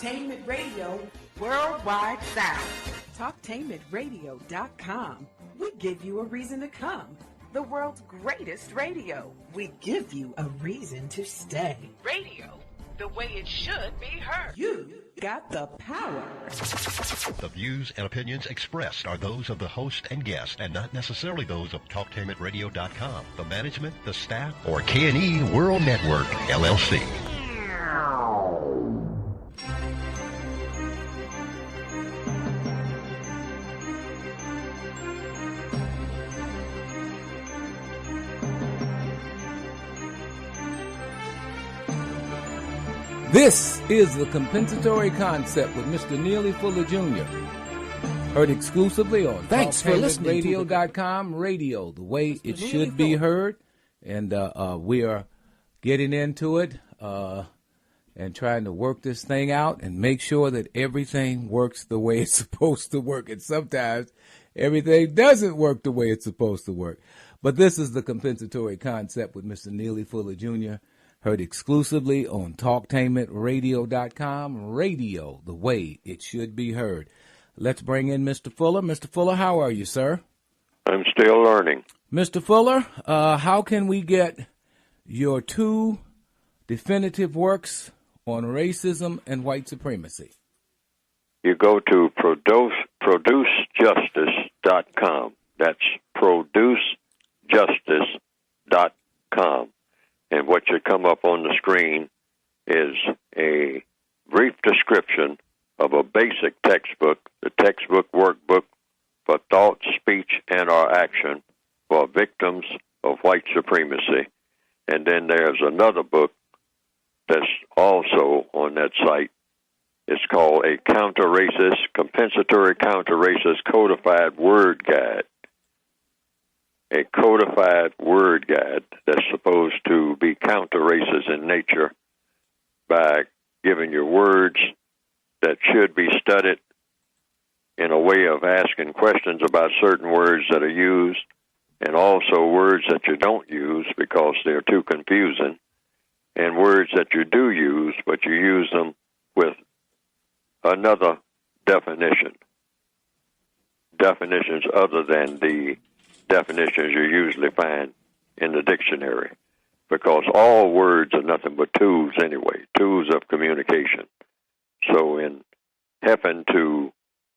Talktainment Radio Worldwide Sound. Talktainmentradio.com. We give you a reason to come. The world's greatest radio. We give you a reason to stay. Radio, the way it should be heard. You got the power. The views and opinions expressed are those of the host and guest and not necessarily those of TalkTainmentRadio.com, the management, the staff, or K&E World Network, LLC. This is the compensatory concept with Mr. Neely Fuller Jr. Heard exclusively on TalkTainmentRadio.com. Radio, the way it should be heard. And we are getting into it and trying to work this thing out and make sure that everything works the way it's supposed to work. And sometimes everything doesn't work the way it's supposed to work. But this is the compensatory concept with Mr. Neely Fuller Jr., heard exclusively on TalkTainmentRadio.com. Radio, the way it should be heard. Let's bring in Mr. Fuller. Mr. Fuller, how are you, sir? I'm still learning. Mr. Fuller, how can we get your two definitive works on racism and white supremacy? You go to producejustice.com. That's producejustice.com. And what should come up on the screen is a brief description of a basic textbook, the textbook workbook for thought, speech, and/or action for victims of white supremacy. And then there's another book that's also on that site. It's called a compensatory counter-racist codified word guide. A codified word guide that's supposed to be counter-racist in nature by giving you words that should be studied in a way of asking questions about certain words that are used, and also words that you don't use because they're too confusing, and words that you do use, but you use them with another definitions other than the definitions you usually find in the dictionary, because all words are nothing but tools anyway, tools of communication. So in having to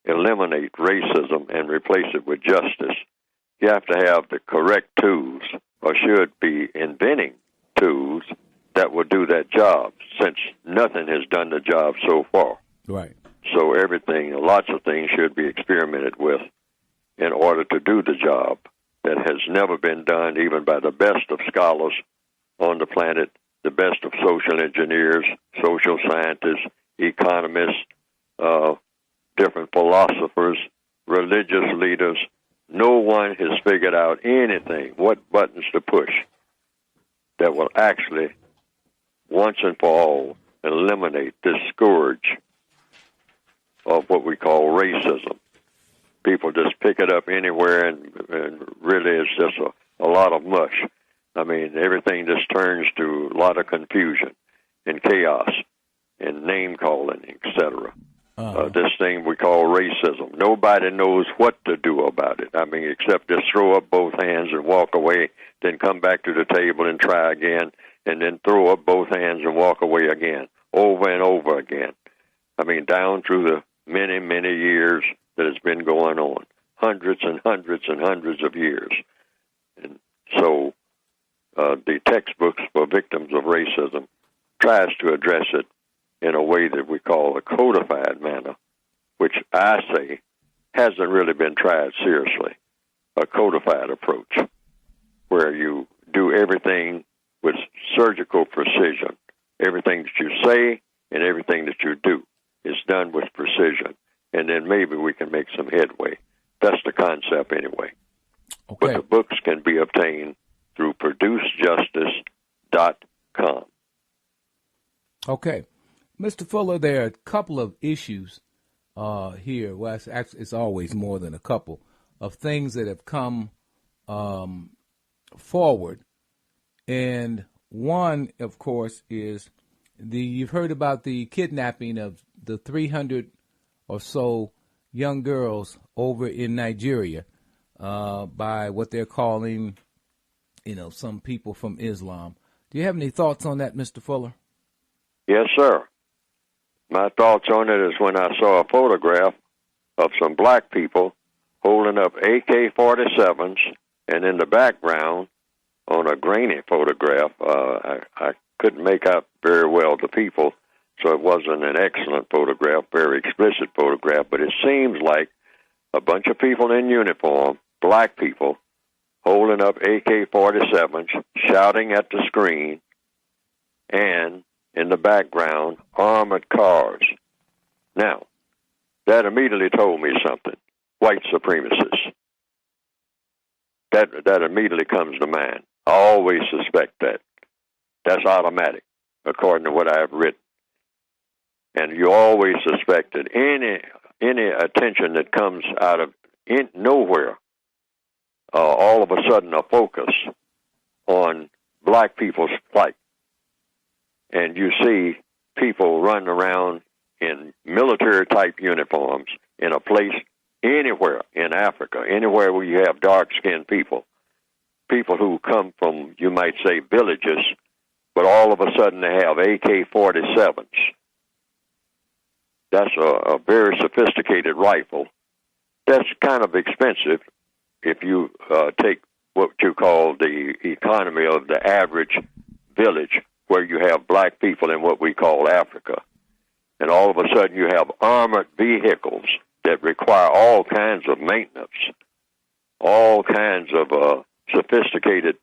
eliminate racism and replace it with justice, you have to have the correct tools, or should be inventing tools that will do that job, since nothing has done the job so far. Right. So lots of things should be experimented with in order to do the job that has never been done even by the best of scholars on the planet, the best of social engineers, social scientists, economists, different philosophers, religious leaders. No one has figured out anything, what buttons to push, that will actually, once and for all, eliminate this scourge of what we call racism. People just pick it up anywhere, and really it's just a lot of mush. I mean, everything just turns to a lot of confusion and chaos and name-calling, etc. This thing we call racism. Nobody knows what to do about it. I mean, except just throw up both hands and walk away, then come back to the table and try again, and then throw up both hands and walk away again, over and over again. I mean, down through the many, many years that has been going on, hundreds and hundreds and hundreds of years. And so the textbooks for victims of racism tries to address it in a way that we call a codified manner, which I say hasn't really been tried seriously, a codified approach, where you do everything with surgical precision. Everything that you say and everything that you do is done with precision. And then maybe we can make some headway. That's the concept anyway. Okay. But the books can be obtained through producejustice.com. Okay. Mr. Fuller, there are a couple of issues here. Well, it's always more than a couple of things that have come forward. And one, of course, is you've heard about the kidnapping of the 300 or so young girls over in Nigeria by what they're calling, some people from Islam. Do you have any thoughts on that, Mr. Fuller? Yes, sir. My thoughts on it is when I saw a photograph of some black people holding up AK-47s, and in the background, on a grainy photograph, I couldn't make out very well the people, so it wasn't an excellent photograph, very explicit photograph, but it seems like a bunch of people in uniform, black people, holding up AK-47s, shouting at the screen, and in the background, armored cars. Now, that immediately told me something. White supremacists. That immediately comes to mind. I always suspect that. That's automatic, according to what I have written. And you always suspect that any attention that comes out of nowhere, all of a sudden a focus on black people's plight. And you see people running around in military-type uniforms in a place anywhere in Africa, anywhere where you have dark-skinned people who come from, you might say, villages, but all of a sudden they have AK-47s. That's a very sophisticated rifle. That's kind of expensive if you take what you call the economy of the average village, where you have black people in what we call Africa. And all of a sudden you have armored vehicles that require all kinds of maintenance, all kinds of sophisticated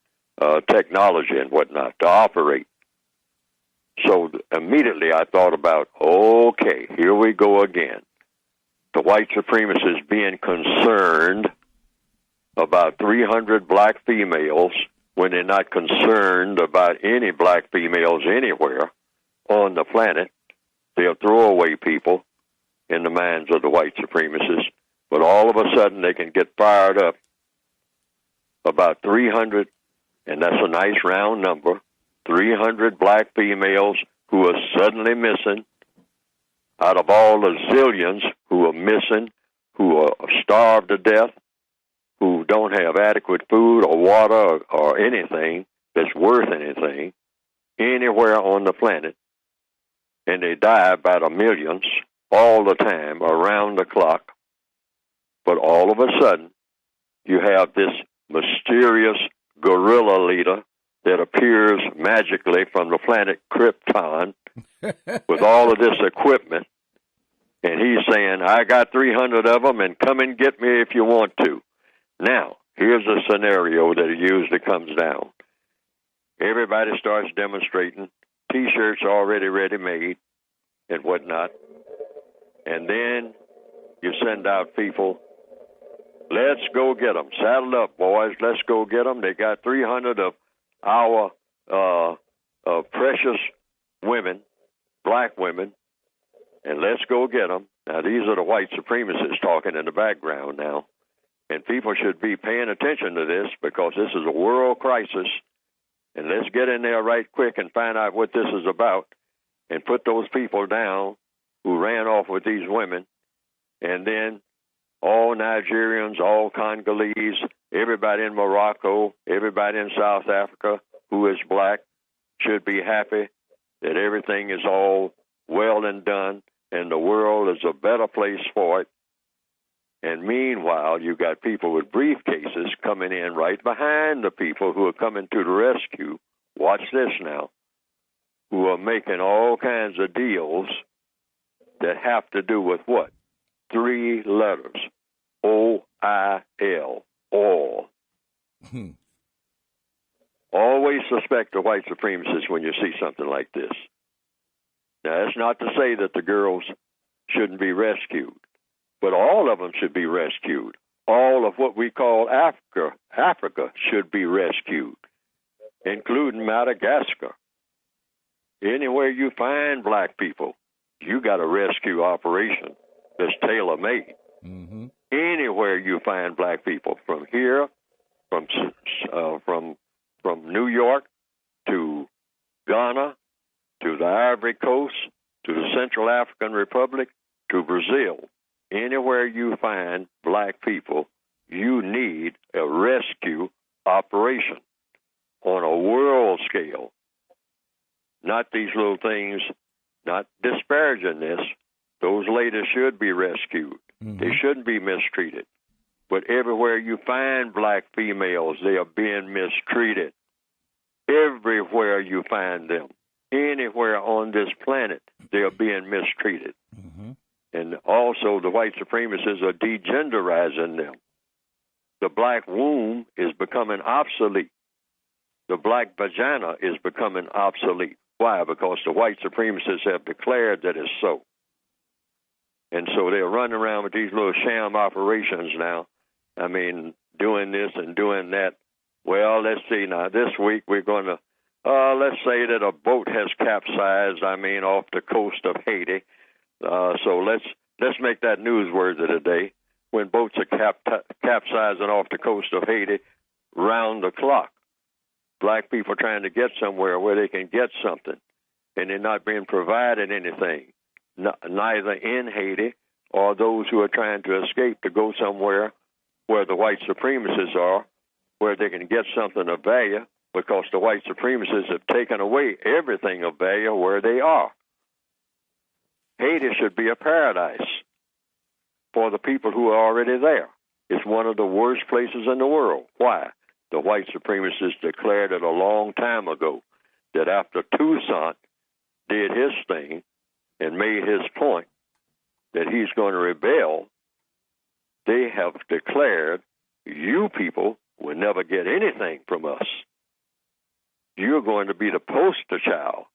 technology and whatnot to operate. So immediately I thought about, okay, here we go again. The white supremacists being concerned about 300 black females when they're not concerned about any black females anywhere on the planet. They'll throw away people in the minds of the white supremacists, but all of a sudden they can get fired up about 300, and that's a nice round number, 300 black females who are suddenly missing out of all the zillions who are missing, who are starved to death, who don't have adequate food or water or anything that's worth anything anywhere on the planet. And they die by the millions all the time, around the clock. But all of a sudden, you have this mysterious guerrilla leader that appears magically from the planet Krypton with all of this equipment. And he's saying, I got 300 of them, and come and get me if you want to. Now, here's a scenario that usually comes down. Everybody starts demonstrating, T-shirts already ready-made and whatnot. And then you send out people, let's go get them. Saddle up, boys. Let's go get them. They got 300 of our precious women, black women, and let's go get them. Now, these are the white supremacists talking in the background now. And people should be paying attention to this because this is a world crisis. And let's get in there right quick and find out what this is about and put those people down who ran off with these women. And then all Nigerians, all Congolese, everybody in Morocco, everybody in South Africa who is black should be happy that everything is all well and done and the world is a better place for it. And meanwhile, you got people with briefcases coming in right behind the people who are coming to the rescue. Watch this now. Who are making all kinds of deals that have to do with what? 3 letters. O-I-L. All. Always suspect the white supremacists when you see something like this. Now, that's not to say that the girls shouldn't be rescued. But all of them should be rescued. All of what we call Africa should be rescued, including Madagascar. Anywhere you find black people, you got a rescue operation that's tailor-made. Mm-hmm. Anywhere you find black people, from here, from New York to Ghana to the Ivory Coast to the Central African Republic, to Brazil. Anywhere you find black people, you need a rescue operation on a world scale. Not these little things, not disparaging this. Those ladies should be rescued. Mm-hmm. They shouldn't be mistreated. But everywhere you find black females, they are being mistreated. Everywhere you find them, anywhere on this planet, they are being mistreated. Mm-hmm. And also the white supremacists are degenderizing them. The black womb is becoming obsolete. The black vagina is becoming obsolete. Why? Because the white supremacists have declared that it's so. And so they're running around with these little sham operations now. I mean, doing this and doing that. Well, let's see now. This week we're going to, let's say that a boat has capsized, off the coast of Haiti. So let's make that newsworthy today. When boats are capsizing off the coast of Haiti round the clock. Black people trying to get somewhere where they can get something, and they're not being provided anything, neither in Haiti or those who are trying to escape to go somewhere where the white supremacists are, where they can get something of value, because the white supremacists have taken away everything of value where they are. Haiti should be a paradise for the people who are already there. It's one of the worst places in the world. Why? The white supremacists declared it a long time ago that after Toussaint did his thing and made his point that he's going to rebel, they have declared, you people will never get anything from us. You're going to be the poster child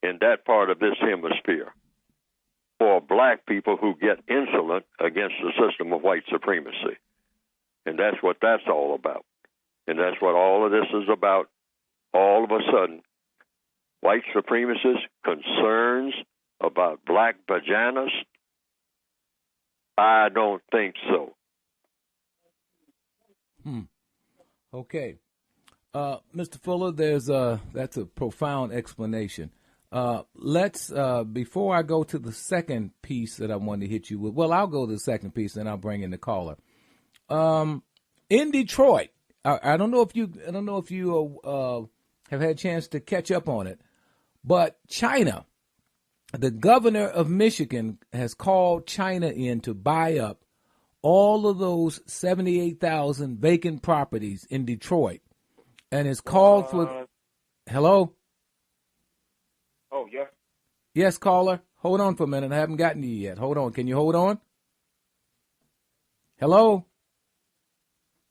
in that part of this hemisphere for black people who get insolent against the system of white supremacy. And that's what that's all about. And that's what all of this is about. All of a sudden, white supremacists, concerns about black vaginas? I don't think so. Okay. Mr. Fuller, that's a profound explanation. Let's, before I go to the second piece that I want to hit you with, well, I'll go to the second piece and I'll bring in the caller. In Detroit, I don't know if you have had a chance to catch up on it, but China, the governor of Michigan has called China in to buy up all of those 78,000 vacant properties in Detroit, and has called for. Hello. Oh, yeah. Yes, caller. Hold on for a minute. I haven't gotten to you yet. Hold on. Can you hold on? Hello?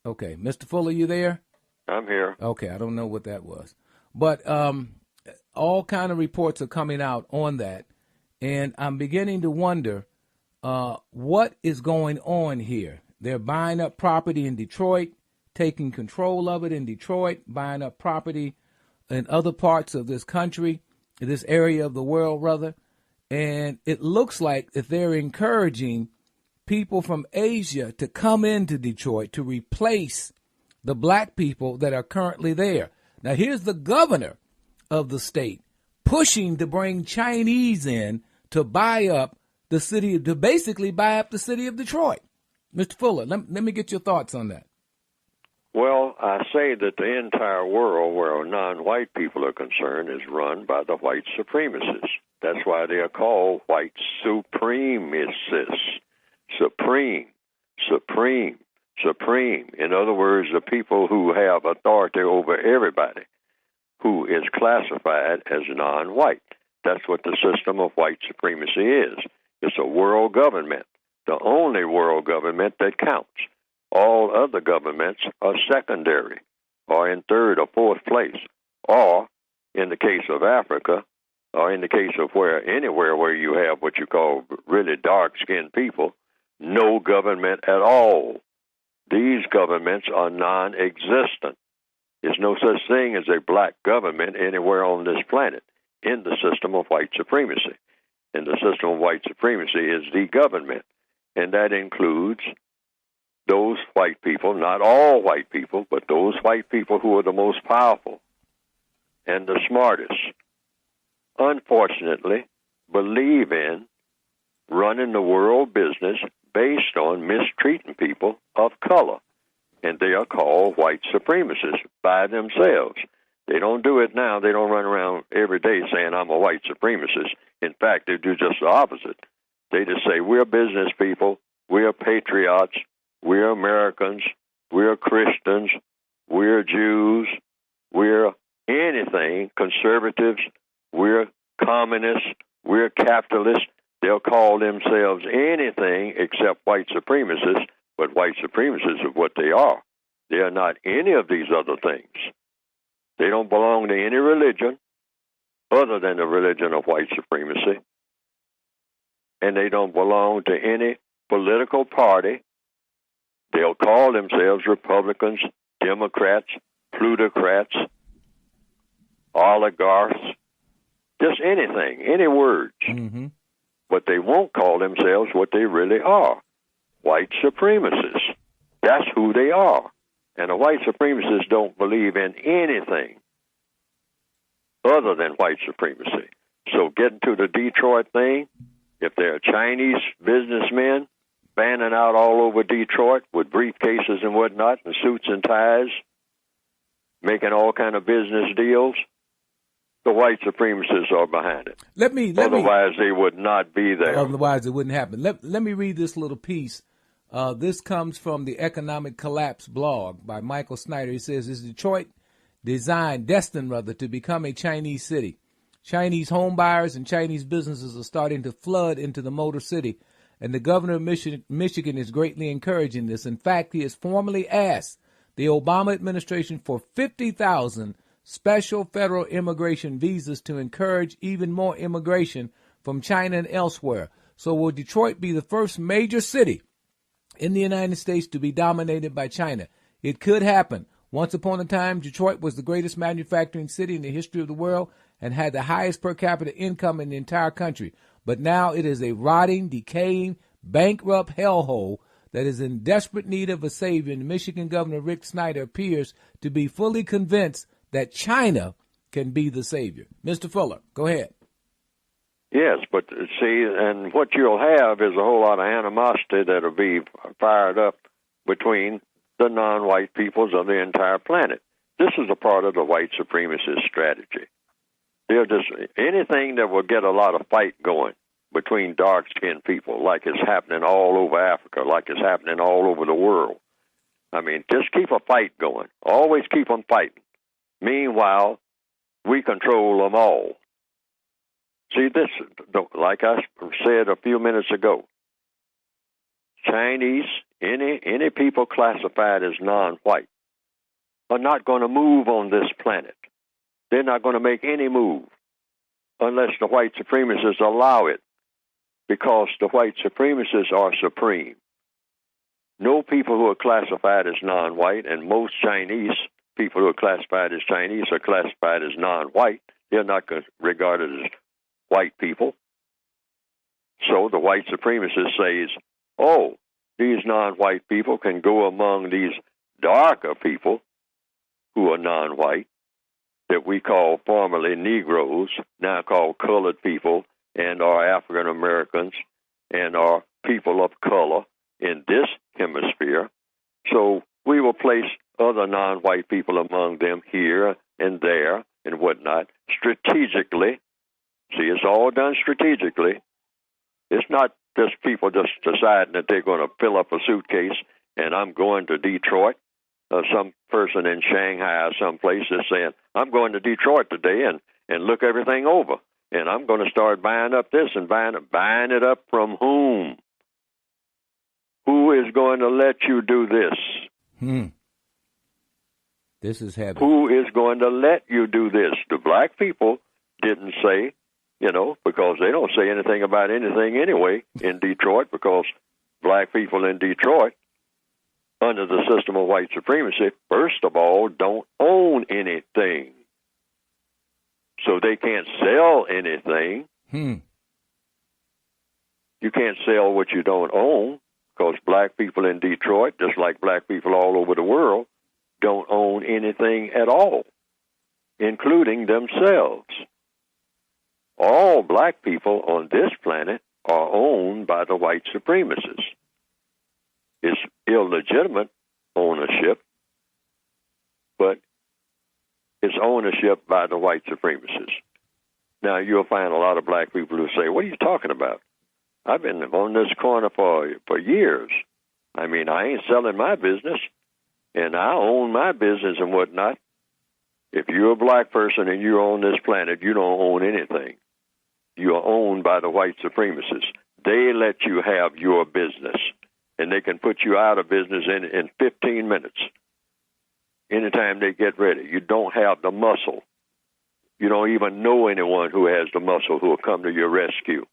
Okay. Mr. Fuller, you there? I'm here. Okay. I don't know what that was. But all kind of reports are coming out on that. And I'm beginning to wonder what is going on here. They're buying up property in Detroit, taking control of it in Detroit, buying up property in other parts of this country, this area of the world, rather. And it looks like that they're encouraging people from Asia to come into Detroit to replace the black people that are currently there. Now, here's the governor of the state pushing to bring Chinese in to buy up the city, to basically buy up the city of Detroit. Mr. Fuller, let me get your thoughts on that. Well, I say that the entire world where non-white people are concerned is run by the white supremacists. That's why they are called white supremacists. Supreme. In other words, the people who have authority over everybody who is classified as non-white. That's what the system of white supremacy is. It's a world government, the only world government that counts. All other governments are secondary, or in third or fourth place, or in the case of Africa, or in the case of anywhere where you have what you call really dark-skinned people, no government at all. These governments are non-existent. There's no such thing as a black government anywhere on this planet in the system of white supremacy. And the system of white supremacy is the government, and that includes those white people, not all white people, but those white people who are the most powerful and the smartest. Unfortunately, believe in running the world business based on mistreating people of color. And they are called white supremacists by themselves. They don't do it now. They don't run around every day saying, I'm a white supremacist. In fact, they do just the opposite. They just say, we're business people, we're patriots, we're Americans, we're Christians, we're Jews, we're anything, conservatives, we're communists, we're capitalists. They'll call themselves anything except white supremacists, but white supremacists are what they are. They are not any of these other things. They don't belong to any religion other than the religion of white supremacy. And they don't belong to any political party. They'll call themselves Republicans, Democrats, plutocrats, oligarchs, just anything, any words. Mm-hmm. But they won't call themselves what they really are, white supremacists. That's who they are. And the white supremacists don't believe in anything other than white supremacy. So getting to the Detroit thing, if there are Chinese businessmen fanning out all over Detroit with briefcases and whatnot and suits and ties, making all kind of business deals, the white supremacists are behind it. Otherwise, they would not be there. Otherwise, it wouldn't happen. Let me read this little piece. This comes from the Economic Collapse blog by Michael Snyder. He says, is Detroit destined to become a Chinese city? Chinese home buyers and Chinese businesses are starting to flood into the Motor City, and the governor of Michigan is greatly encouraging this. In fact, he has formally asked the Obama administration for 50,000 special federal immigration visas to encourage even more immigration from China and elsewhere. So will Detroit be the first major city in the United States to be dominated by China? It could happen. Once upon a time, Detroit was the greatest manufacturing city in the history of the world and had the highest per capita income in the entire country. But now it is a rotting, decaying, bankrupt hellhole that is in desperate need of a savior. And Michigan Governor Rick Snyder appears to be fully convinced that China can be the savior. Mr. Fuller, go ahead. Yes, but see, and what you'll have is a whole lot of animosity that'll be fired up between the non-white peoples of the entire planet. This is a part of the white supremacist strategy. They're just anything that will get a lot of fight going between dark-skinned people, like it's happening all over Africa, like it's happening all over the world. I mean, just keep a fight going. Always keep them fighting. Meanwhile, we control them all. See, this, like I said a few minutes ago, Chinese, any people classified as non-white are not going to move on this planet. They're not going to make any move unless the white supremacists allow it, because the white supremacists are supreme. No people who are classified as non-white, and most Chinese people who are classified as Chinese are classified as non-white. They're not regarded as white people. So the white supremacist says, oh, these non-white people can go among these darker people who are non-white, that we call formerly Negroes, now called colored people, and are African Americans, and are people of color in this hemisphere. So we will place other non-white people among them here and there and whatnot, strategically. See, it's all done strategically. It's not just people just deciding that they're going to fill up a suitcase and I'm going to Detroit. Some person in Shanghai or someplace is saying, I'm going to Detroit today and look everything over. And I'm going to start buying up this and buying it up from whom? Who is going to let you do this? This is heavy. Who is going to let you do this? The black people didn't say, because they don't say anything about anything anyway in Detroit, because black people in Detroit, under the system of white supremacy, first of all, don't own anything. So they can't sell anything. You can't sell what you don't own, because black people in Detroit, just like black people all over the world, don't own anything at all, including themselves. all black people on this planet are owned by the white supremacists. It's illegitimate ownership, but it's ownership by the white supremacists. Now, you'll find a lot of black people who say, what are you talking about? I've been on this corner for years. I mean, I ain't selling my business, and I own my business and whatnot. If you're a black person and you're on this planet, you don't own anything. You are owned by the white supremacists. They let you have your business, and they can put you out of business in 15 minutes. Anytime they get ready. You don't have the muscle. You don't even know anyone who has the muscle who will come to your rescue.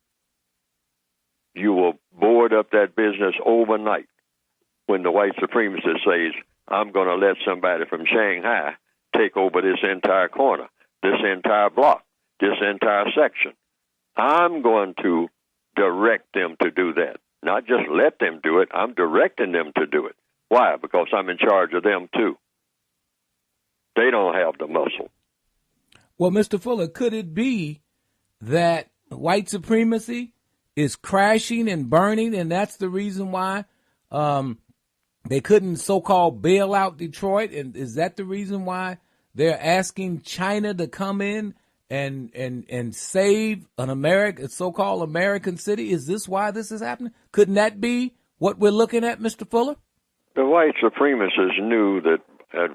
You will board up that business overnight when the white supremacist says, I'm going to let somebody from Shanghai take over this entire corner, this entire block, this entire section. I'm going to direct them to do that. Not just let them do it, I'm directing them to do it. Why? Because I'm in charge of them too. They don't have the muscle. Well, Mr. Fuller, could it be that white supremacy is crashing and burning, and that's the reason why they couldn't so-called bail out Detroit? And is that the reason why they're asking China to come in and save a so-called American city? Is this why this is happening? Couldn't that be what we're looking at, Mr. Fuller? The white supremacists knew that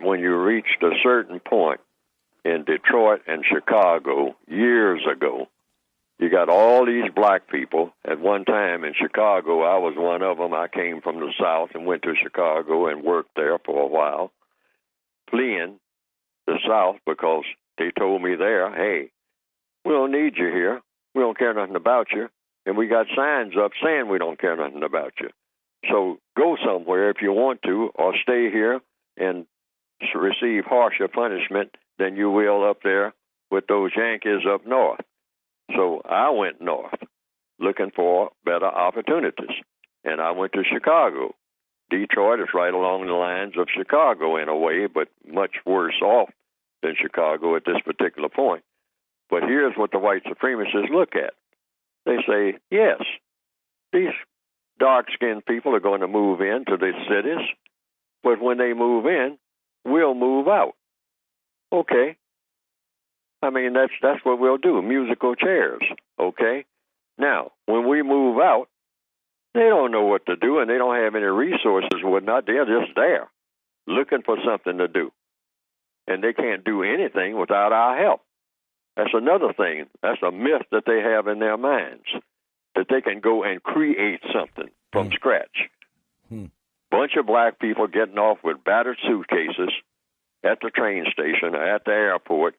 when you reached a certain point in Detroit and Chicago years ago, you got all these black people. At one time in Chicago, I was one of them. I came from the South and went to Chicago and worked there for a while, fleeing the South because they told me there, hey, we don't need you here. We don't care nothing about you. And we got signs up saying we don't care nothing about you. So go somewhere if you want to, or stay here and receive harsher punishment than you will up there with those Yankees up north. So I went north looking for better opportunities, and I went to Chicago. Detroit is right along the lines of Chicago in a way, but much worse off than Chicago at this particular point. But here's what the white supremacists look at. They say, yes, these dark-skinned people are going to move into the cities, but when they move in, we'll move out. Okay. I mean, that's what we'll do, musical chairs, okay? Now, when we move out, they don't know what to do, and they don't have any resources or whatnot. They're just there looking for something to do, and they can't do anything without our help. That's another thing. That's a myth that they have in their minds, that they can go and create something from scratch. Bunch of black people getting off with battered suitcases at the train station or at the airport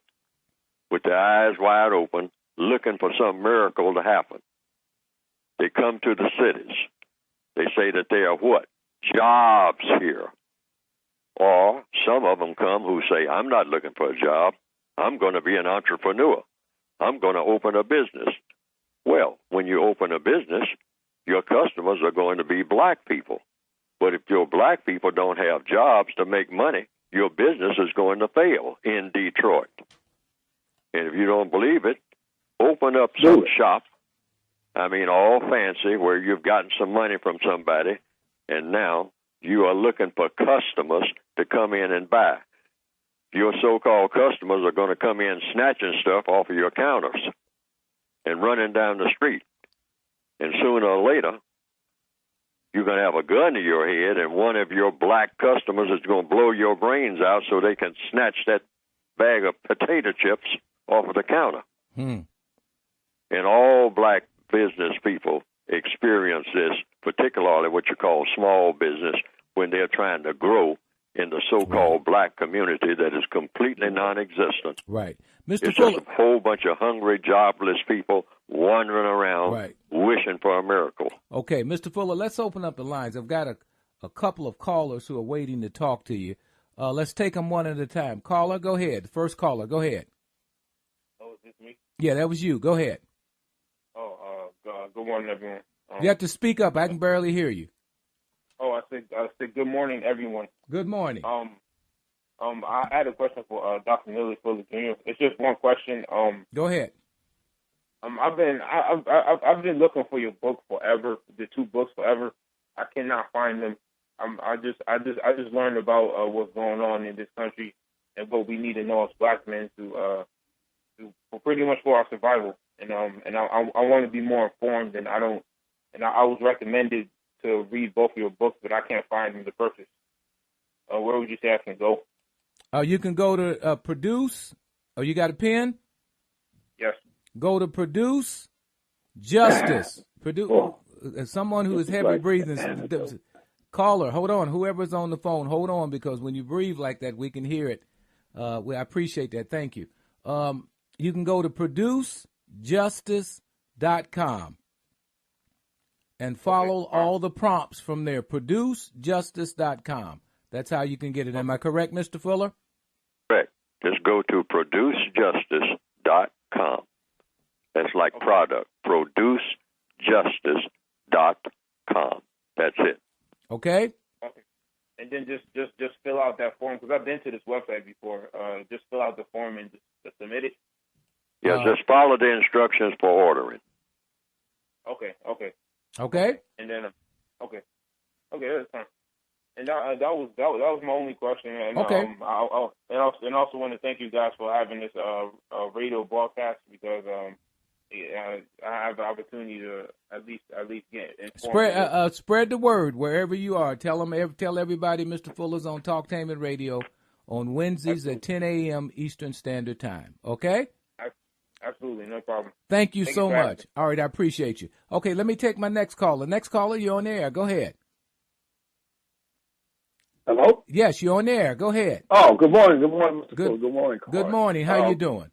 with their eyes wide open, looking for some miracle to happen. They come to the cities. They say that there are what? Jobs here. Or some of them come who say, I'm not looking for a job. I'm going to be an entrepreneur. I'm going to open a business. Well, when you open a business, your customers are going to be black people. But if your black people don't have jobs to make money, your business is going to fail in Detroit. And if you don't believe it, open up some shop, I mean all fancy, where you've gotten some money from somebody, and now you are looking for customers to come in and buy. Your so-called customers are going to come in snatching stuff off of your counters and running down the street. And sooner or later, you're going to have a gun to your head, and one of your black customers is going to blow your brains out so they can snatch that bag of potato chips off of the counter. And all black business people experience this, particularly what you call small business, when they're trying to grow in the so-called black community that is completely non-existent. Right. It's just a whole bunch of hungry, jobless people wandering around wishing for a miracle. Okay, Mr. Fuller, let's open up the lines. I've got a couple of callers who are waiting to talk to you. Let's take them one at a time. Caller, go ahead. First caller, go ahead. Oh, is this me? Yeah, that was you. Go ahead. Oh, good morning, everyone. You have to speak up. I can barely hear you. Oh, I said good morning, everyone. Good morning. I had a question for Dr. Neely Fuller Jr. It's just one question. Go ahead. I've been looking for your book forever. The two books forever. I cannot find them. I just learned about what's going on in this country and what we need to know as black men to pretty much for our survival. And I want to be more informed. And I was recommended to read both of your books, but I can't find them to purchase. Where would you say I can go? You can go to Produce. Oh, you got a pen? Yes. Go to Produce Justice. Someone who is heavy breathing. Caller, hold on. Whoever's on the phone, hold on, because when you breathe like that, we can hear it. I appreciate that. Thank you. You can go to producejustice.com and follow all the prompts from there. Producejustice.com. That's how you can get it. Am I correct, Mr. Fuller? Correct. Just go to producejustice.com. That's like product. Producejustice.com. That's it. Okay. Okay. And then just fill out that form, because I've been to this website before. Just fill out the form and just submit it. Yeah, just follow the instructions for ordering. Okay. And then okay, that's fine. And that was my only question. And, okay. I also want to thank you guys for having this radio broadcast, because I have the opportunity to at least get informed. Spread the word wherever you are. Tell everybody Mr. Fuller's on Talktainment Radio on Wednesdays at 10 a.m. Eastern Standard Time. Okay? Absolutely, no problem. Thank you so much. All right, I appreciate you. Okay, let me take my next caller. Next caller, you're on air. Go ahead. Hello? Yes, you're on air. Go ahead. Oh, good morning. Good morning, Mr. Fuller. Good morning, Carl. Good morning. How you doing?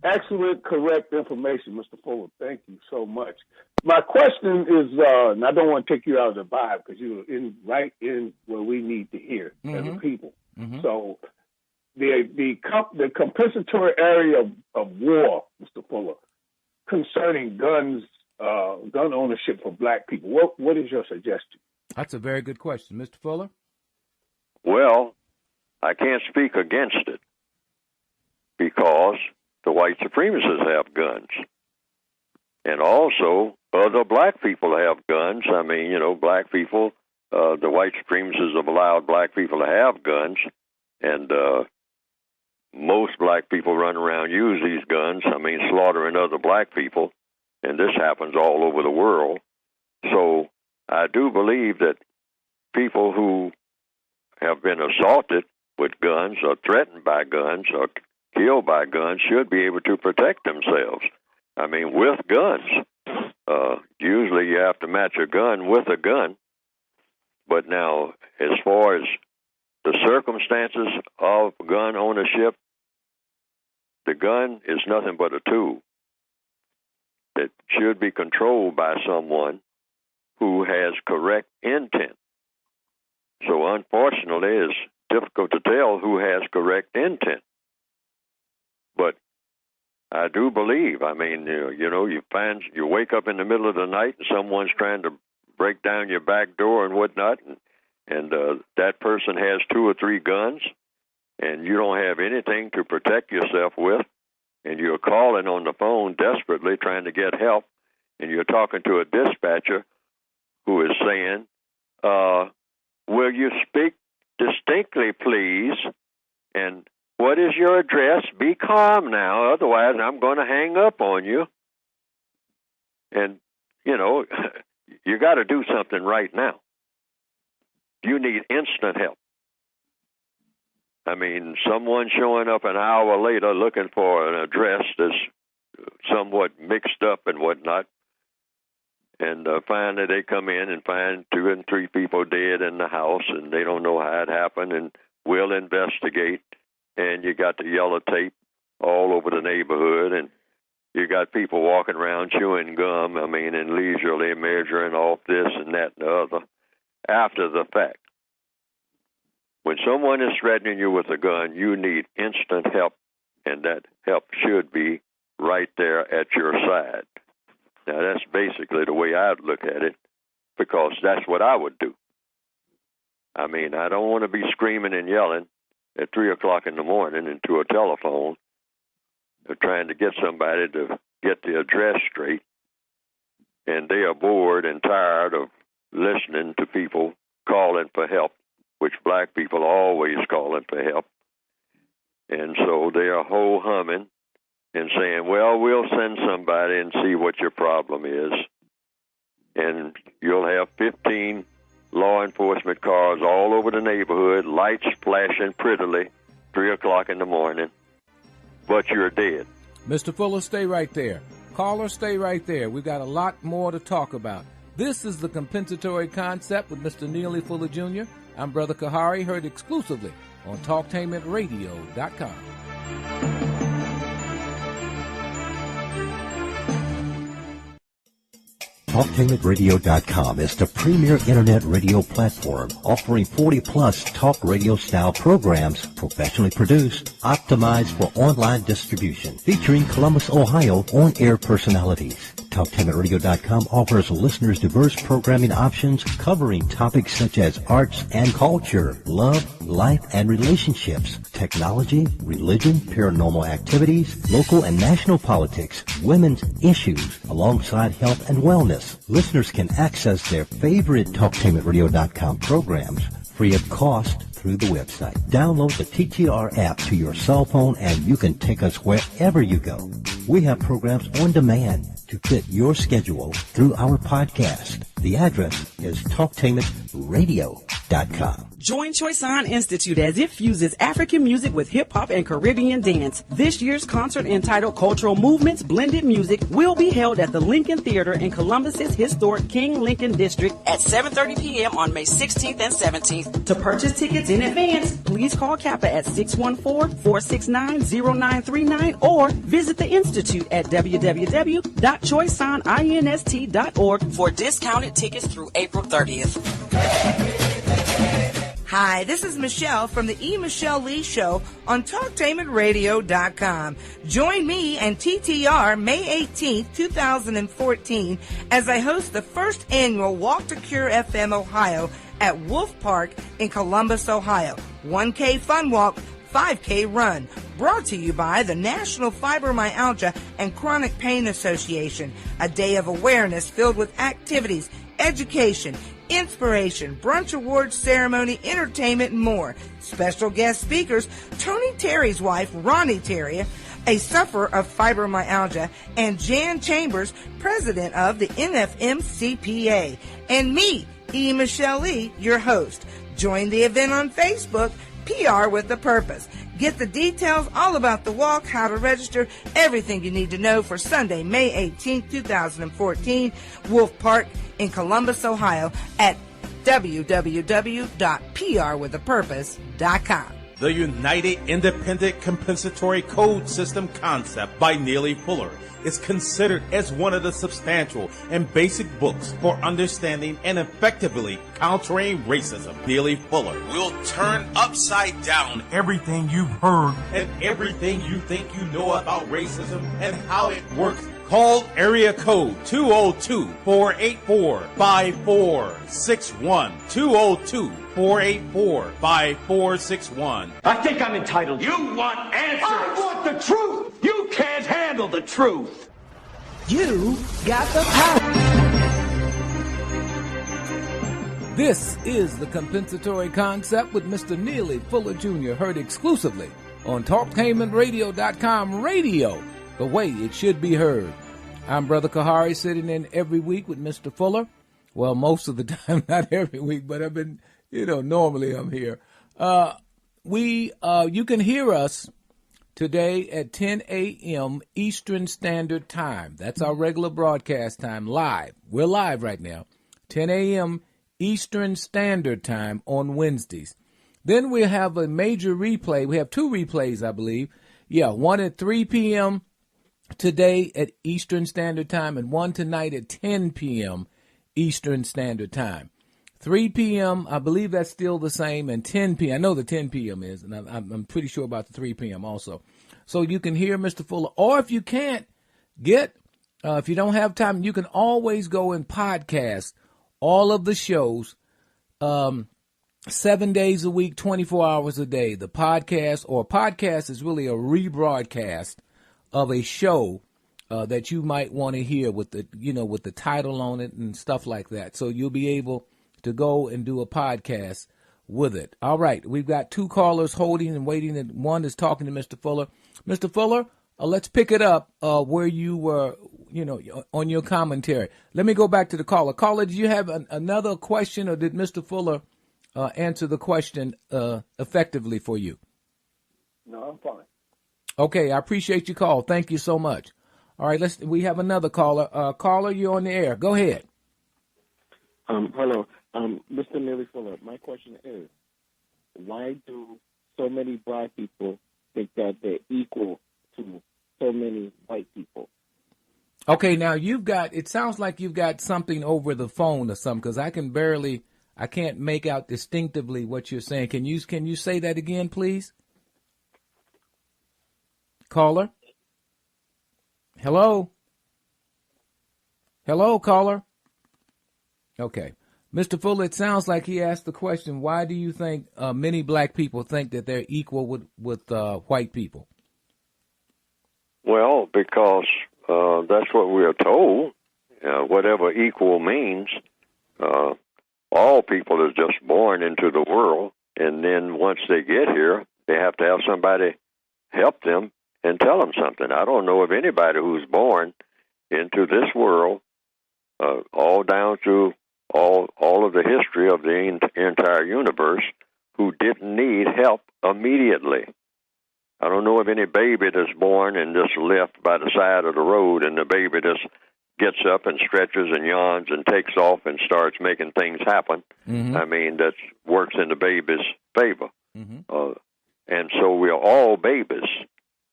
Excellent, correct information, Mr. Fuller. Thank you so much. My question is, and I don't want to take you out of the vibe, because you're right in where we need to hear as a people. Mm-hmm. So the compensatory area of war, Mr. Fuller, concerning guns, gun ownership for black people, what is your suggestion? That's a very good question. Mr. Fuller? Well, I can't speak against it, because the white supremacists have guns. And also, other black people have guns. I mean, black people, the white supremacists have allowed black people to have guns. And most black people run around use these guns, slaughtering other black people. And this happens all over the world. So I do believe that people who have been assaulted with guns or threatened by guns or killed by guns should be able to protect themselves. With guns. Usually you have to match a gun with a gun. But now, as far as the circumstances of gun ownership, the gun is nothing but a tool that should be controlled by someone who has correct intent. So unfortunately, it's difficult to tell who has correct intent. But I do believe, you wake up in the middle of the night and someone's trying to break down your back door and whatnot, and that person has 2 or 3 guns, and you don't have anything to protect yourself with, and you're calling on the phone desperately trying to get help, and you're talking to a dispatcher who is saying, will you speak distinctly, please? And what is your address? Be calm now, otherwise I'm going to hang up on you. And, you got to do something right now. You need instant help. Someone showing up an hour later looking for an address that's somewhat mixed up and whatnot, and finally they come in and find 2 and 3 people dead in the house, and they don't know how it happened, and we'll investigate. And you got the yellow tape all over the neighborhood, and you got people walking around chewing gum, and leisurely measuring off this and that and the other after the fact. When someone is threatening you with a gun, you need instant help, and that help should be right there at your side. Now, that's basically the way I'd look at it, because that's what I would do. I don't want to be screaming and yelling at 3 o'clock in the morning into a telephone, trying to get somebody to get the address straight, and they are bored and tired of listening to people calling for help, which black people are always calling for help. And so they are ho-humming and saying, well, we'll send somebody and see what your problem is. And you'll have 15 law enforcement cars all over the neighborhood, lights flashing prettily, 3 o'clock in the morning, but you're dead. Mr. Fuller, stay right there. Caller, stay right there. We've got a lot more to talk about. This is the Compensatory Concept with Mr. Neely Fuller Jr. I'm Brother Kahari, heard exclusively on TalkTainmentRadio.com. TalkTainmentRadio.com is the premier internet radio platform offering 40-plus talk radio-style programs professionally produced, optimized for online distribution, featuring Columbus, Ohio on-air personalities. TalkTainmentRadio.com offers listeners diverse programming options covering topics such as arts and culture, love, life and relationships, technology, religion, paranormal activities, local and national politics, women's issues, alongside health and wellness. Listeners can access their favorite TalkTainmentRadio.com programs free of cost through the website. Download the TTR app to your cell phone and you can take us wherever you go. We have programs on demand to fit your schedule through our podcast. The address is TalkTainmentRadio.com. Join Choice-On Institute as it fuses African music with hip-hop and Caribbean dance. This year's concert entitled Cultural Movements Blended Music will be held at the Lincoln Theater in Columbus's historic King Lincoln District at 7:30 p.m. on May 16th and 17th. To purchase tickets in advance, please call Kappa at 614-469-0939 or visit the Institute at www.choiceoninst.org for discounted tickets through April 30th. Hi, this is Michelle from the E. Michelle Lee Show on TalkTainmentRadio.com. Join me and TTR May 18th, 2014 as I host the first annual Walk to Cure FM Ohio at Wolf Park in Columbus, Ohio. 1K Fun Walk, 5K Run. Brought to you by the National Fibromyalgia and Chronic Pain Association. A day of awareness filled with activities, education, inspiration, brunch awards ceremony, entertainment, and more. Special guest speakers, Tony Terry's wife, Ronnie Terry, a sufferer of fibromyalgia, and Jan Chambers, president of the NFMCPA. And me, E. Michelle Lee, your host. Join the event on Facebook, PR with a Purpose. Get the details all about the walk, how to register, everything you need to know for Sunday, May 18, 2014, Wolf Park in Columbus, Ohio at www.prwithapurpose.com. The United Independent Compensatory Code System concept by Neely Fuller is considered as one of the substantial and basic books for understanding and effectively countering racism. Neely Fuller will turn upside down everything you've heard and everything you think you know about racism and how it works. Call area code 202-484-5461. 202-484-5461. I think I'm entitled. You want answers. I want the truth. You can't handle the truth. You got the power. This is the Compensatory Concept with Mr. Neely Fuller Jr., heard exclusively on TalkTainmentRadio.com radio, the way it should be heard. I'm Brother Kahari, sitting in every week with Mr. Fuller. Well, most of the time, not every week, but I've been, normally I'm here. You can hear us today at 10 a.m. Eastern Standard Time. That's our regular broadcast time, live. We're live right now, 10 a.m. Eastern Standard Time on Wednesdays. Then we have a major replay. We have two replays, I believe. Yeah, one at 3 p.m. today at Eastern Standard Time and one tonight at 10 p.m. Eastern Standard Time. 3 p.m., I believe that's still the same, and 10 p.m. I know the 10 p.m. is, and I'm pretty sure about the 3 p.m. also. So you can hear Mr. Fuller, or if you can't if you don't have time, you can always go and podcast all of the shows 7 days a week, 24 hours a day. The podcast is really a rebroadcast of a show that you might want to hear with the title on it and stuff like that. So you'll be able to go and do a podcast with it. All right, we've got 2 callers holding and waiting, and one is talking to Mr. Fuller. Mr. Fuller, let's pick it up where you were, on your commentary. Let me go back to the caller. Caller, did you have another question, or did Mr. Fuller answer the question effectively for you? No, I'm fine. Okay, I appreciate your call. Thank you so much. All right, we have another caller. Caller, you're on the air. Go ahead. Hello. Mr. Neely Fuller, my question is, why do so many black people think that they're equal to so many white people? Okay, now it sounds like you've got something over the phone or something, because I can't make out distinctively what you're saying. Can you say that again, please? Caller? Hello? Hello, caller? Okay. Mr. Fuller, it sounds like he asked the question, why do you think many black people think that they're equal with white people? Well, because that's what we are told. Whatever equal means, all people are just born into the world, and then once they get here, they have to have somebody help them and tell them something. I don't know of anybody who's born into this world, all down through all of the history of the entire universe, who didn't need help immediately. I don't know of any baby that's born and just left by the side of the road, and the baby just gets up and stretches and yawns and takes off and starts making things happen. Mm-hmm. I mean, that works in the baby's favor. Mm-hmm. And so we're all babies.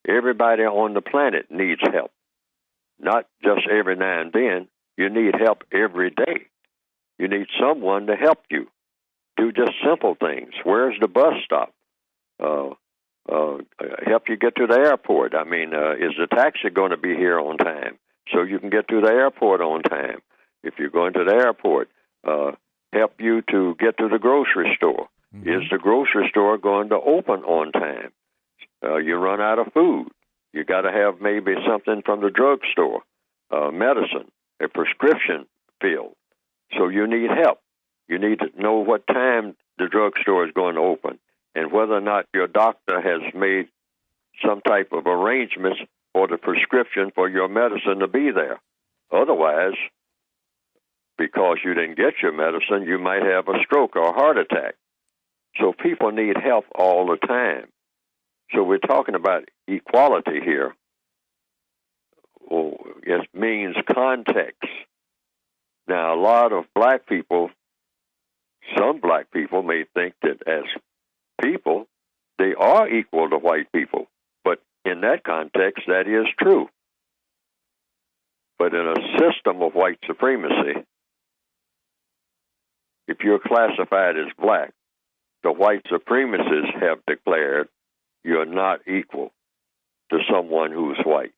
Everybody on the planet needs help. Not just every now and then. You need help every day. You need someone to help you. Do just simple things. Where's the bus stop? Help you get to the airport. I mean, is the taxi going to be here on time so you can get to the airport on time? If you're going to the airport, help you to get to the grocery store. Mm-hmm. Is the grocery store going to open on time? You run out of food. You got to have maybe something from the drugstore, medicine, a prescription filled. So you need help. You need to know what time the drugstore is going to open and whether or not your doctor has made some type of arrangements for the prescription for your medicine to be there. Otherwise, because you didn't get your medicine, you might have a stroke or a heart attack. So people need help all the time. So we're talking about equality here. Well, it means context. Now, a lot of black people, some black people may think that as people, they are equal to white people. But in that context, that is true. But in a system of white supremacy, if you're classified as black, the white supremacists have declared you're not equal to someone who's white.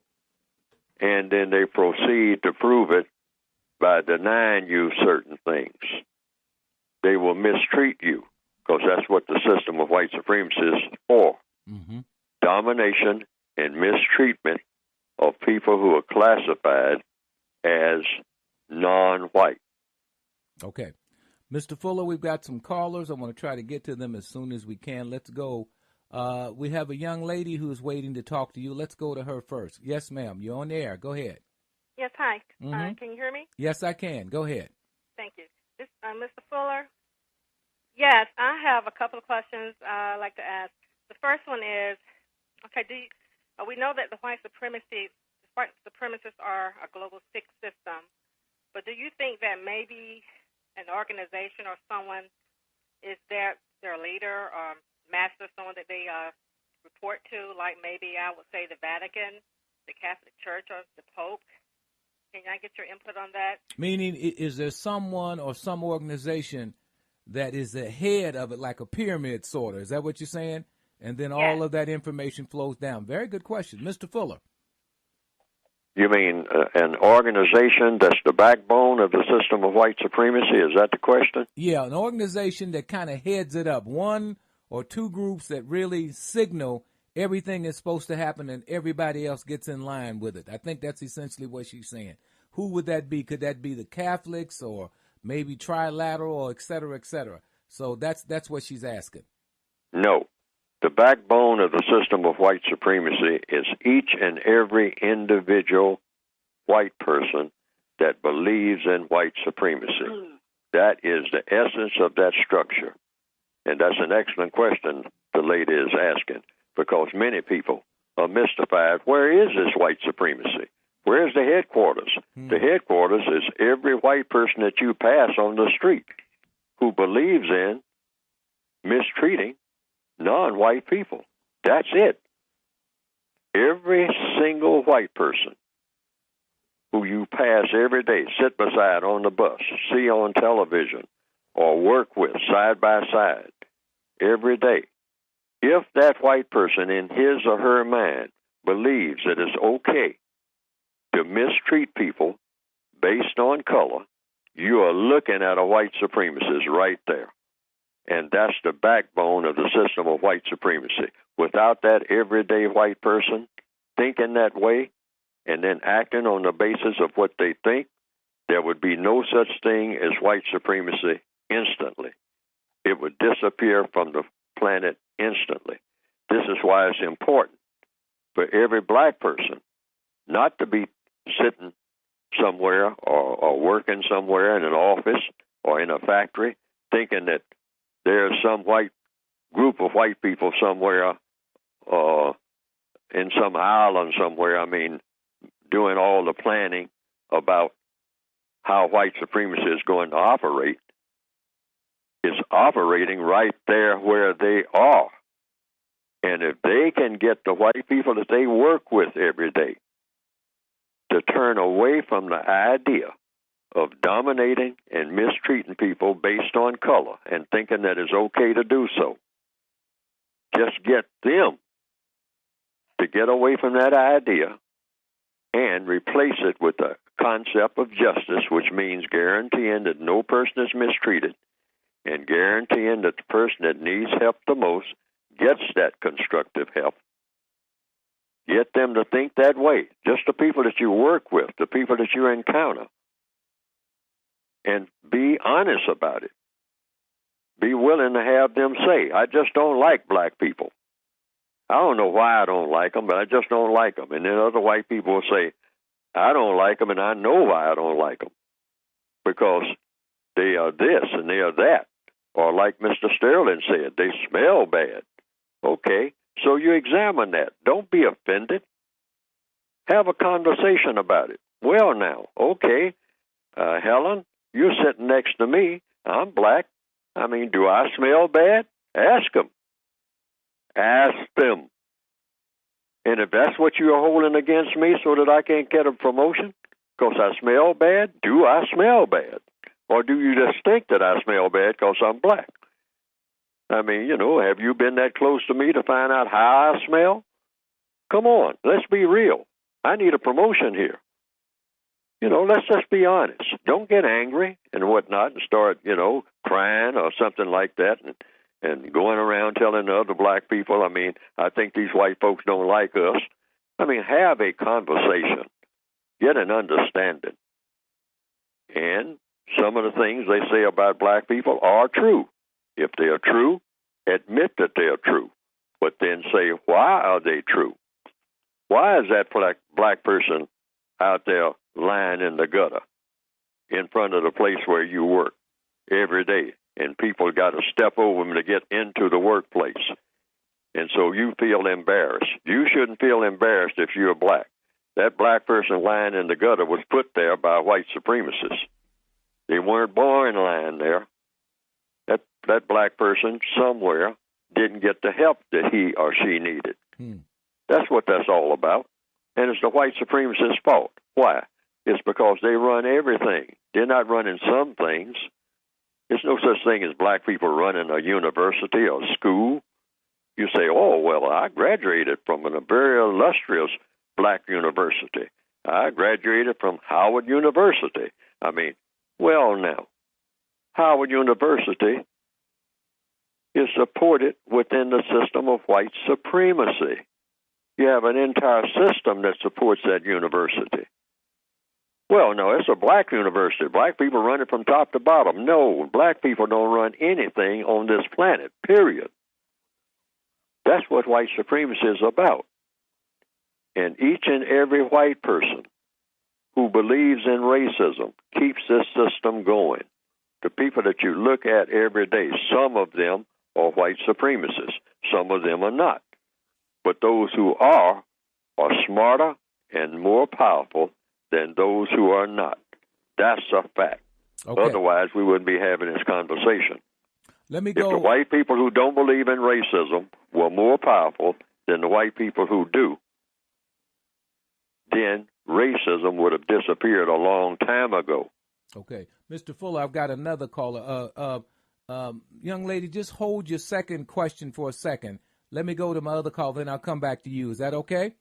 And then they proceed to prove it by denying you certain things. They will mistreat you, because that's what the system of white supremacists is for. Mm-hmm. Domination and mistreatment of people who are classified as non-white. Okay. Mr. Fuller, we've got some callers. I want to try to get to them as soon as we can. Let's go. We have a young lady who's waiting to talk to you. Let's go to her first. Yes, ma'am. You're on the air. Go ahead. Yes, hi. Mm-hmm. Can you hear me? Yes, I can. Go ahead. Thank you. Mr. Fuller? Yes, I have a couple of questions I'd like to ask. The first one is, okay, we know that the white supremacists are a global sick system, but do you think that maybe an organization or someone is their leader or master, someone that they report to, like maybe I would say the Vatican, the Catholic Church, or the Pope? Can I get your input on that? Meaning, is there someone or some organization that is the head of it, like a pyramid sort of? Is that what you're saying? And then all of that information flows down. Very good question. Mr. Fuller. You mean an organization that's the backbone of the system of white supremacy? Is that the question? Yeah, an organization that kind of heads it up. One or two groups that really signal everything is supposed to happen and everybody else gets in line with it. I think that's essentially what she's saying. Who would that be? Could that be the Catholics or maybe trilateral or et cetera, et cetera? So that's what she's asking. No. The backbone of the system of white supremacy is each and every individual white person that believes in white supremacy. That is the essence of that structure. And that's an excellent question the lady is asking, because many people are mystified. Where is this white supremacy? Where's the headquarters? The headquarters is every white person that you pass on the street who believes in mistreating non-white people. That's it. Every single white person who you pass every day, sit beside on the bus, see on television, or work with side by side every day, if that white person in his or her mind believes that it's okay to mistreat people based on color, you are looking at a white supremacist right there. And that's the backbone of the system of white supremacy. Without that everyday white person thinking that way and then acting on the basis of what they think, there would be no such thing as white supremacy instantly. It would disappear from the planet instantly. This is why it's important for every black person not to be sitting somewhere or working somewhere in an office or in a factory thinking that there's some white group of white people somewhere in some island somewhere, doing all the planning about how white supremacy is going to operate. It's operating right there where they are. And if they can get the white people that they work with every day to turn away from the idea of dominating and mistreating people based on color and thinking that it's okay to do so, just get them to get away from that idea and replace it with the concept of justice, which means guaranteeing that no person is mistreated and guaranteeing that the person that needs help the most gets that constructive help. Get them to think that way, just the people that you work with, the people that you encounter, and be honest about it. Be willing to have them say, I just don't like black people. I don't know why I don't like them, but I just don't like them. And then other white people will say, I don't like them, and I know why I don't like them. Because they are this and they are that. Or like Mr. Sterling said, they smell bad. Okay, so you examine that. Don't be offended. Have a conversation about it. Well now, okay, Helen, you're sitting next to me. I'm black. Do I smell bad? Ask them. Ask them. And if that's what you're holding against me so that I can't get a promotion because I smell bad, do I smell bad? Or do you just think that I smell bad because I'm black? Have you been that close to me to find out how I smell? Come on, let's be real. I need a promotion here. Let's just be honest. Don't get angry and whatnot and start, crying or something like that and going around telling the other black people, I think these white folks don't like us. Have a conversation. Get an understanding. And some of the things they say about black people are true. If they are true, admit that they are true. But then say, why are they true? Why is that black person out there lying in the gutter in front of the place where you work every day? And people got to step over them to get into the workplace. And so you feel embarrassed. You shouldn't feel embarrassed if you're black. That black person lying in the gutter was put there by white supremacists. They weren't born lying there. That black person somewhere didn't get the help that he or she needed. That's what that's all about. And it's the white supremacists' fault. Why? It's because they run everything. They're not running some things. There's no such thing as black people running a university or school. You say, oh, well, I graduated from a very illustrious black university. I graduated from Howard University. Well, now, Howard University is supported within the system of white supremacy. You have an entire system that supports that university. Well, no, it's a black university. Black people run it from top to bottom. No, black people don't run anything on this planet, period. That's what white supremacy is about. And each and every white person who believes in racism keeps this system going. The people that you look at every day, some of them are white supremacists. Some of them are not. But those who are smarter and more powerful than those who are not. That's a fact. Okay. Otherwise, we wouldn't be having this conversation. Let me go. If the white people who don't believe in racism were more powerful than the white people who do, then racism would have disappeared a long time ago. Okay. Mr. Fuller, I've got another caller. Young lady, just hold your second question for a second. Let me go to my other caller, then I'll come back to you. Is that okay?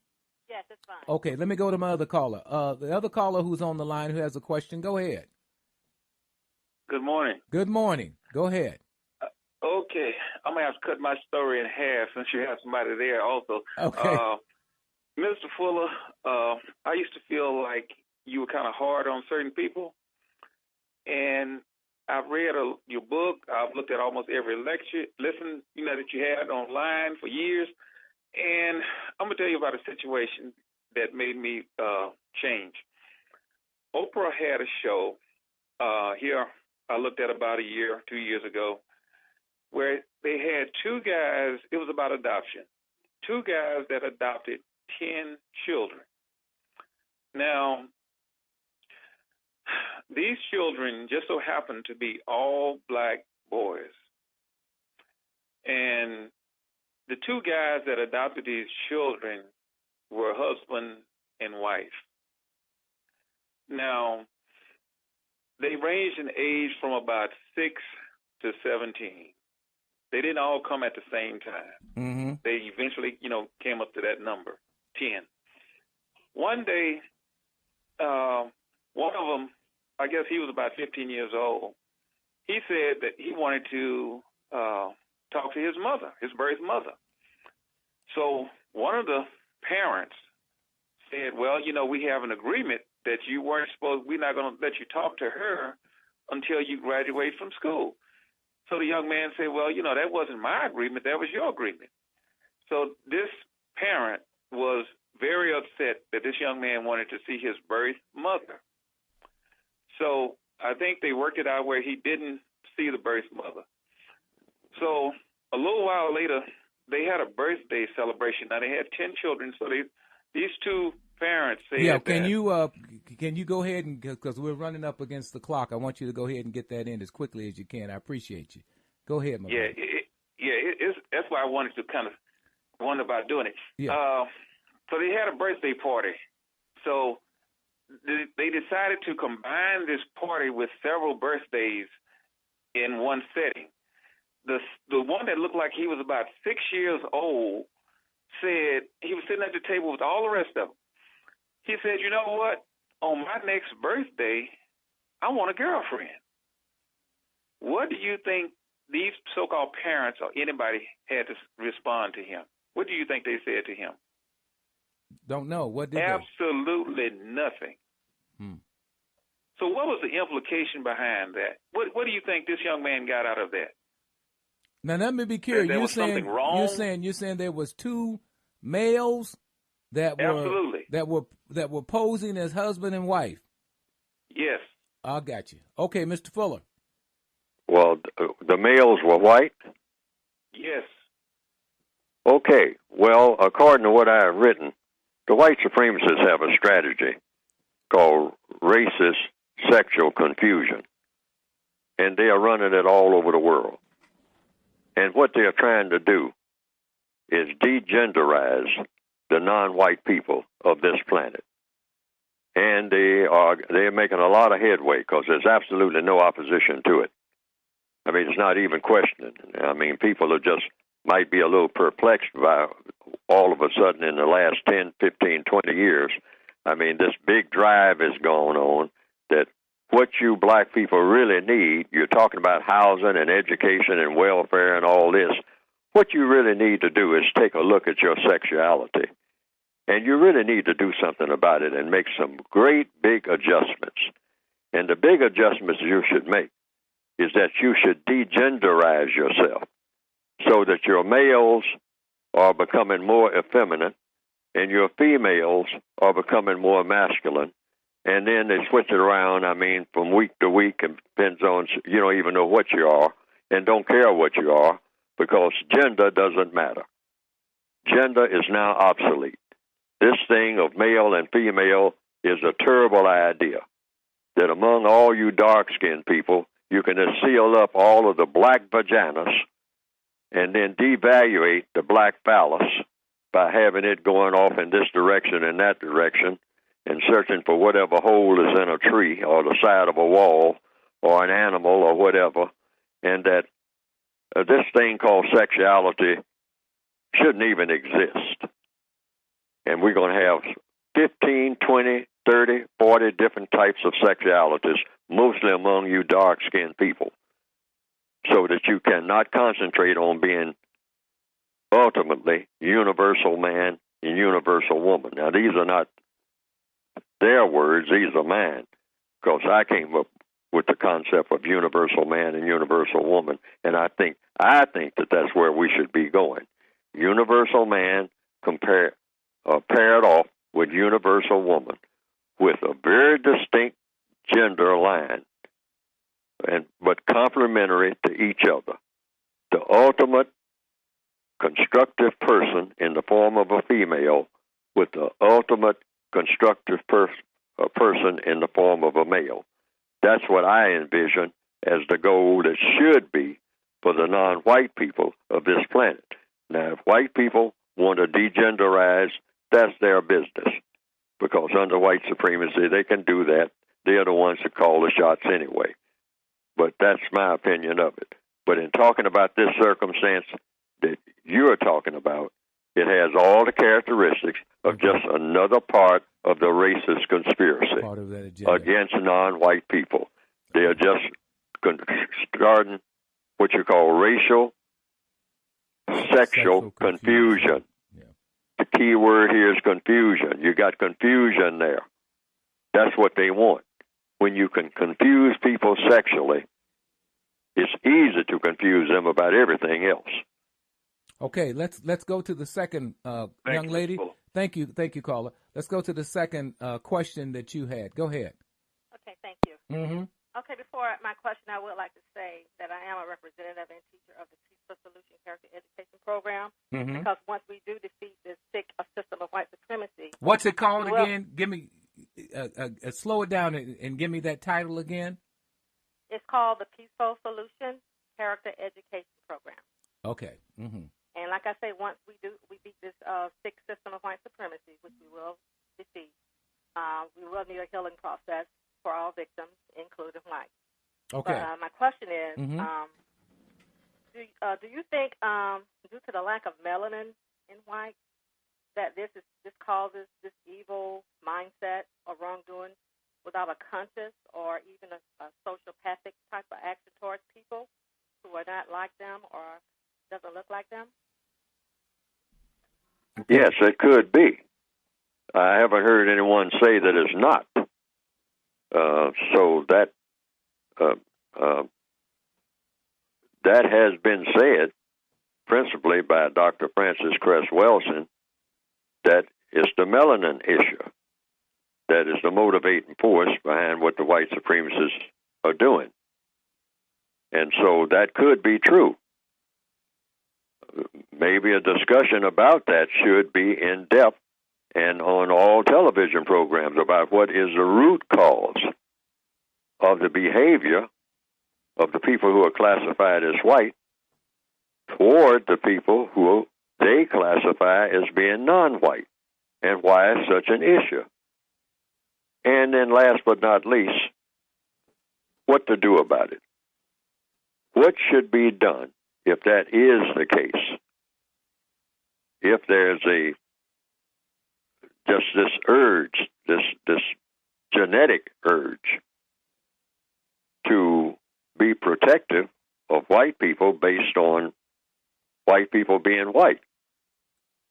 Yes, it's fine. Okay, let me go to my other caller. The other caller who's on the line who has a question, go ahead. Good morning. Good morning. Go ahead. Okay. I'm going to have to cut my story in half since you have somebody there also. Okay. Mr. Fuller, I used to feel like you were kind of hard on certain people. And I've read your book. I've looked at almost every lecture, that you had online for years. And I'm going to tell you about a situation that made me change. Oprah had a show here, I looked at about 2 years ago, where they had two guys, it was about adoption, two guys that adopted 10 children. Now, these children just so happened to be all black boys. And the two guys that adopted these children were husband and wife. Now, they ranged in age from about 6 to 17. They didn't all come at the same time. Mm-hmm. They eventually, came up to that number, 10. One day, one of them, I guess he was about 15 years old, he said that he wanted to talk to his mother, his birth mother. So one of the parents said, well, we have an agreement that we're not going to let you talk to her until you graduate from school. So the young man said, well, that wasn't my agreement, that was your agreement. So this parent was very upset that this young man wanted to see his birth mother. So I think they worked it out where he didn't see the birth mother. So a little while later, they had a birthday celebration. Now, they had 10 children, so these two parents said can you go ahead and, because we're running up against the clock, I want you to go ahead and get that in as quickly as you can. I appreciate you. Go ahead, my brother. That's why I wanted to kind of wonder about doing it. Yeah. So they had a birthday party. So they decided to combine this party with several birthdays in one setting. The one that looked like he was about 6 years old said, he was sitting at the table with all the rest of them. He said, you know what? On my next birthday, I want a girlfriend. What do you think these so-called parents or anybody had to respond to him? What do you think they said to him? Don't know. What did Absolutely nothing. So what was the implication behind that? What do you think this young man got out of that? Now let me be clear. You're saying there was two males that were posing as husband and wife. Yes. I got you. Okay, Mr. Fuller. Well, the males were white? Yes. Okay. Well, according to what I have written, the white supremacists have a strategy called racist sexual confusion, and they are running it all over the world. And what they are trying to do is degenderize the non-white people of this planet. And they're making a lot of headway because there's absolutely no opposition to it. I mean, it's not even questioning. I mean, people are just might be a little perplexed by all of a sudden in the last 10, 15, 20 years. I mean, this big drive is going on that what you black people really need, you're talking about housing and education and welfare and all this. What you really need to do is take a look at your sexuality. And you really need to do something about it and make some great big adjustments. And the big adjustments you should make is that you should degenderize yourself so that your males are becoming more effeminate and your females are becoming more masculine. And then they switch it around, from week to week, and depends on, you don't even know what you are and don't care what you are because gender doesn't matter. Gender is now obsolete. This thing of male and female is a terrible idea, that among all you dark-skinned people, you can just seal up all of the black vaginas and then devaluate the black phallus by having it going off in this direction and that direction and searching for whatever hole is in a tree or the side of a wall or an animal or whatever, and that this thing called sexuality shouldn't even exist. And we're going to have 15, 20, 30, 40 different types of sexualities, mostly among you dark-skinned people, so that you cannot concentrate on being ultimately universal man and universal woman. Now, these are not their words, these are mine, because I came up with the concept of universal man and universal woman, and I think that that's where we should be going. Universal man paired off with universal woman, with a very distinct gender line, but complementary to each other. The ultimate constructive person in the form of a female with the ultimate constructive person in the form of a male. That's what I envision as the goal that should be for the non-white people of this planet. Now, if white people want to degenderize, that's their business, because under white supremacy, they can do that. They're the ones that call the shots anyway. But that's my opinion of it. But in talking about this circumstance that you're talking about, it has all the characteristics of just another part of the racist conspiracy against non-white people. They are just starting what you call racial, sexual confusion. Yeah. The key word here is confusion. You got confusion there. That's what they want. When you can confuse people sexually, it's easy to confuse them about everything else. Okay, let's go to the second young lady. Thank you, caller. Let's go to the second question that you had. Go ahead. Okay, thank you. Mm-hmm. Okay, before my question, I would like to say that I am a representative and teacher of the Peaceful Solution Character Education Program, because once we do defeat this sick system of white supremacy. What's it called again? Give me, slow it down and give me that title again. It's called the Peaceful Solution Character Education Program. Okay. Mm-hmm. And like I say, once we beat this sick system of white supremacy, which we will defeat, we will need a healing process for all victims, including white. Okay. But my question is, do you think, due to the lack of melanin in white, that this causes this evil mindset of wrongdoing without a conscious or even a sociopathic type of action towards people who are not like them or doesn't look like them? Yes, it could be. I haven't heard anyone say that it's not. So that has been said principally by Dr. Francis Cress Welsing, that it's the melanin issue that is the motivating force behind what the white supremacists are doing. And so that could be true. Maybe a discussion about that should be in depth and on all television programs about what is the root cause of the behavior of the people who are classified as white toward the people who they classify as being non-white, and why it's such an issue. And then last but not least, what to do about it. What should be done if that is the case? If there's just this urge, this genetic urge to be protective of white people based on white people being white.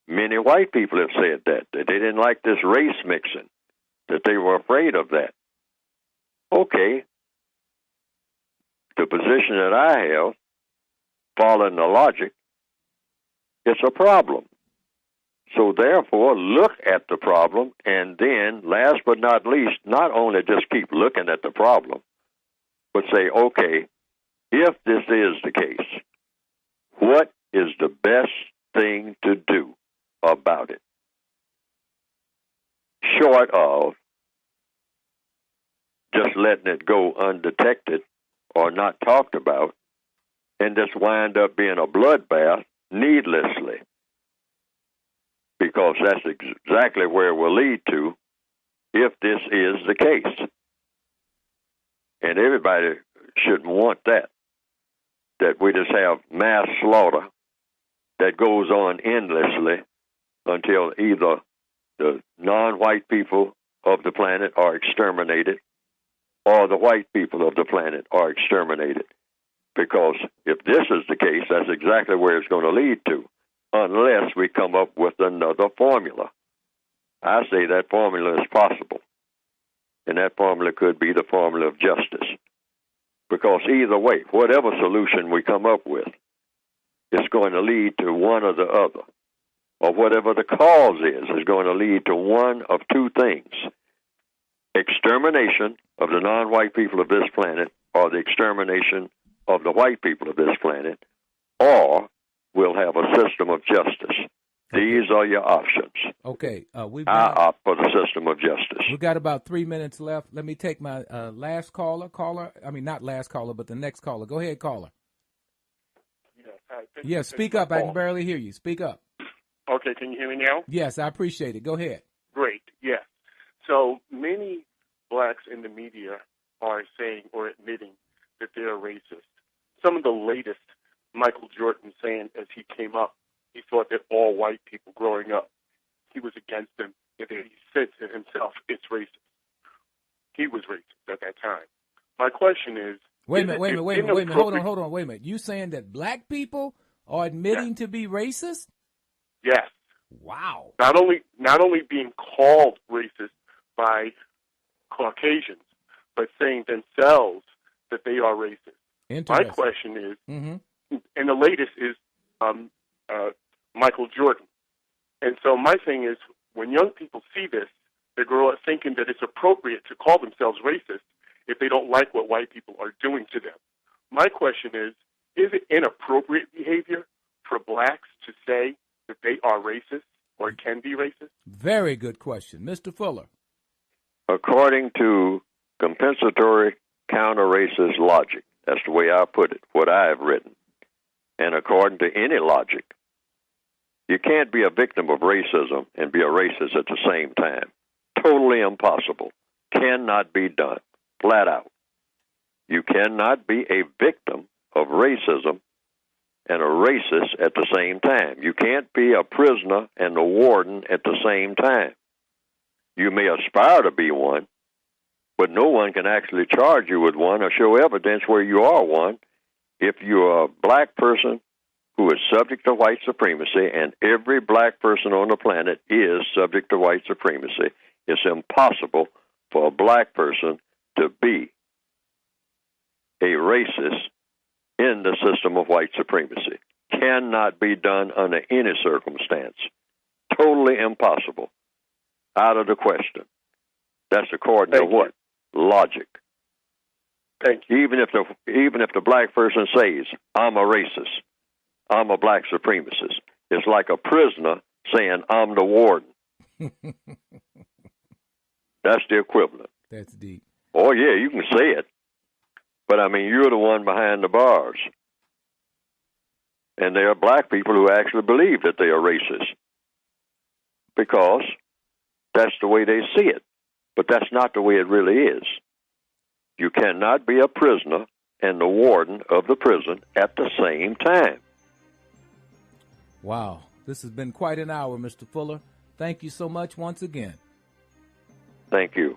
Many white people have said that they didn't like this race mixing, that they were afraid of that. Okay, the position that I have, following the logic, it's a problem. So therefore, look at the problem, and then, last but not least, not only just keep looking at the problem, but say, okay, if this is the case, what is the best thing to do about it? Short of just letting it go undetected or not talked about, and just wind up being a bloodbath needlessly. Because that's exactly where it will lead to if this is the case. And everybody shouldn't want that we just have mass slaughter that goes on endlessly until either the non-white people of the planet are exterminated or the white people of the planet are exterminated. Because if this is the case, that's exactly where it's going to lead to, unless we come up with another formula. I say that formula is possible, and that formula could be the formula of justice. Because either way, whatever solution we come up with, it's going to lead to one or the other. Or whatever the cause is going to lead to one of two things: extermination of the non-white people of this planet, or the extermination of the white people of this planet, or we'll have a system of justice. These are your options. Okay. I opt for the system of justice. We've got about 3 minutes left. Let me take my last caller. Not last caller, but the next caller. Go ahead, caller. Yes, speak up. I can barely hear you. Speak up. Okay, can you hear me now? Yes, I appreciate it. Go ahead. Great, yes. So many blacks in the media are saying or admitting that they are racist. Some of the latest, Michael Jordan saying as he came up, he thought that all white people growing up, he was against them, and that he said to himself, it's racist. He was racist at that time. My question is... Wait a minute. Hold on. Wait a minute. You saying that black people are admitting to be racist? Yes. Wow. Not only being called racist by Caucasians, but saying themselves that they are racist. My question is, and the latest is Michael Jordan. And so my thing is, when young people see this, they grow up thinking that it's appropriate to call themselves racist if they don't like what white people are doing to them. My question is it inappropriate behavior for blacks to say that they are racist or can be racist? Very good question. Mr. Fuller. According to compensatory counter-racist logic, that's the way I put it, what I have written, and according to any logic, you can't be a victim of racism and be a racist at the same time. Totally impossible. Cannot be done. Flat out. You cannot be a victim of racism and a racist at the same time. You can't be a prisoner and a warden at the same time. You may aspire to be one, but no one can actually charge you with one or show evidence where you are one if you're a black person who is subject to white supremacy, and every black person on the planet is subject to white supremacy. It's impossible for a black person to be a racist in the system of white supremacy. Cannot be done under any circumstance. Totally impossible. Out of the question. That's according to what? Logic. Thank you. Even if the black person says, I'm a racist, I'm a black supremacist, it's like a prisoner saying, I'm the warden. That's the equivalent. That's deep. Oh, yeah, you can say it. But, I mean, you're the one behind the bars. And there are black people who actually believe that they are racist because that's the way they see it. But that's not the way it really is. You cannot be a prisoner and the warden of the prison at the same time. Wow. This has been quite an hour, Mr. Fuller. Thank you so much once again. Thank you.